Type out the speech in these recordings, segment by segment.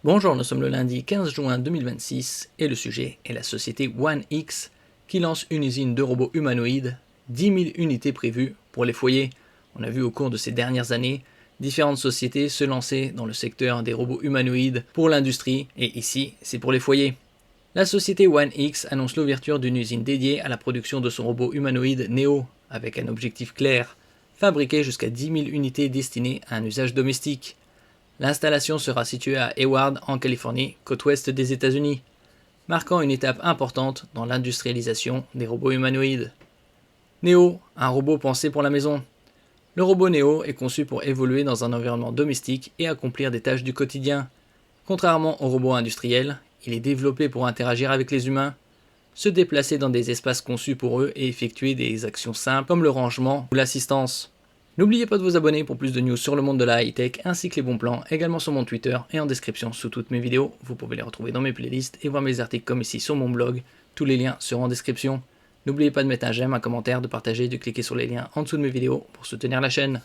Bonjour, nous sommes le lundi 15 juin 2026 et le sujet est la société One X qui lance une usine de robots humanoïdes, 10 000 unités prévues pour les foyers. On a vu au cours de ces dernières années différentes sociétés se lancer dans le secteur des robots humanoïdes pour l'industrie et ici c'est pour les foyers. La société One X annonce l'ouverture d'une usine dédiée à la production de son robot humanoïde Neo avec un objectif clair, fabriquer jusqu'à 10 000 unités destinées à un usage domestique. L'installation sera située à Hayward, en Californie, côte ouest des États-Unis, marquant une étape importante dans l'industrialisation des robots humanoïdes. Neo, un robot pensé pour la maison. Le robot Neo est conçu pour évoluer dans un environnement domestique et accomplir des tâches du quotidien. Contrairement aux robots industriels, il est développé pour interagir avec les humains, se déplacer dans des espaces conçus pour eux et effectuer des actions simples comme le rangement ou l'assistance. N'oubliez pas de vous abonner pour plus de news sur le monde de la high-tech ainsi que les bons plans, également sur mon Twitter et en description sous toutes mes vidéos. Vous pouvez les retrouver dans mes playlists et voir mes articles comme ici sur mon blog. Tous les liens seront en description. N'oubliez pas de mettre un j'aime, un commentaire, de partager et de cliquer sur les liens en dessous de mes vidéos pour soutenir la chaîne.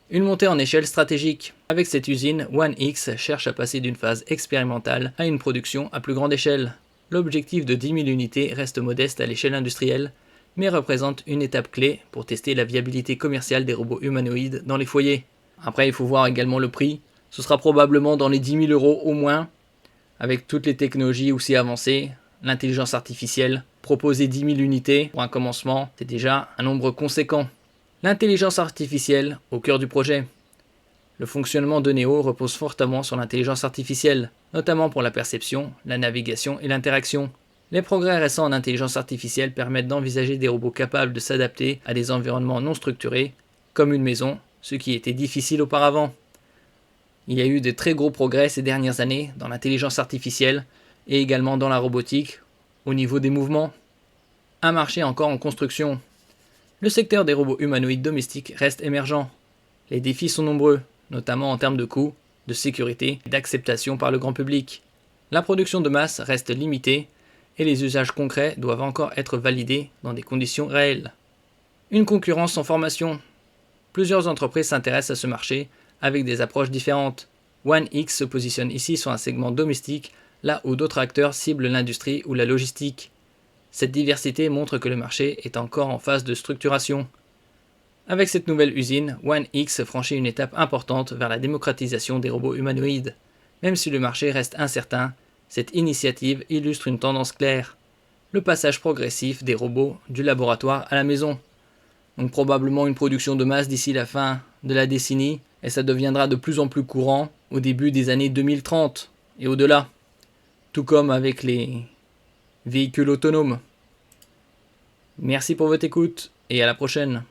Une montée en échelle stratégique. Avec cette usine, One X cherche à passer d'une phase expérimentale à une production à plus grande échelle. L'objectif de 10 000 unités reste modeste à l'échelle industrielle, mais représente une étape clé pour tester la viabilité commerciale des robots humanoïdes dans les foyers. Après, il faut voir également le prix. Ce sera probablement dans les 10 000 € au moins, avec toutes les technologies aussi avancées, l'intelligence artificielle. Proposer 10 000 unités pour un commencement, c'est déjà un nombre conséquent. L'intelligence artificielle au cœur du projet. Le fonctionnement de Neo repose fortement sur l'intelligence artificielle, notamment pour la perception, la navigation et l'interaction. Les progrès récents en intelligence artificielle permettent d'envisager des robots capables de s'adapter à des environnements non structurés, comme une maison, ce qui était difficile auparavant. Il y a eu de très gros progrès ces dernières années dans l'intelligence artificielle et également dans la robotique, au niveau des mouvements. Un marché encore en construction. Le secteur des robots humanoïdes domestiques reste émergent. Les défis sont nombreux, notamment en termes de coûts, de sécurité et d'acceptation par le grand public. La production de masse reste limitée, et les usages concrets doivent encore être validés dans des conditions réelles. Une concurrence en formation. Plusieurs entreprises s'intéressent à ce marché avec des approches différentes. One X se positionne ici sur un segment domestique, là où d'autres acteurs ciblent l'industrie ou la logistique. Cette diversité montre que le marché est encore en phase de structuration. Avec cette nouvelle usine, One X franchit une étape importante vers la démocratisation des robots humanoïdes. Même si le marché reste incertain, cette initiative illustre une tendance claire, le passage progressif des robots du laboratoire à la maison. Donc probablement une production de masse d'ici la fin de la décennie, et ça deviendra de plus en plus courant au début des années 2030 et au-delà, tout comme avec les véhicules autonomes. Merci pour votre écoute et à la prochaine.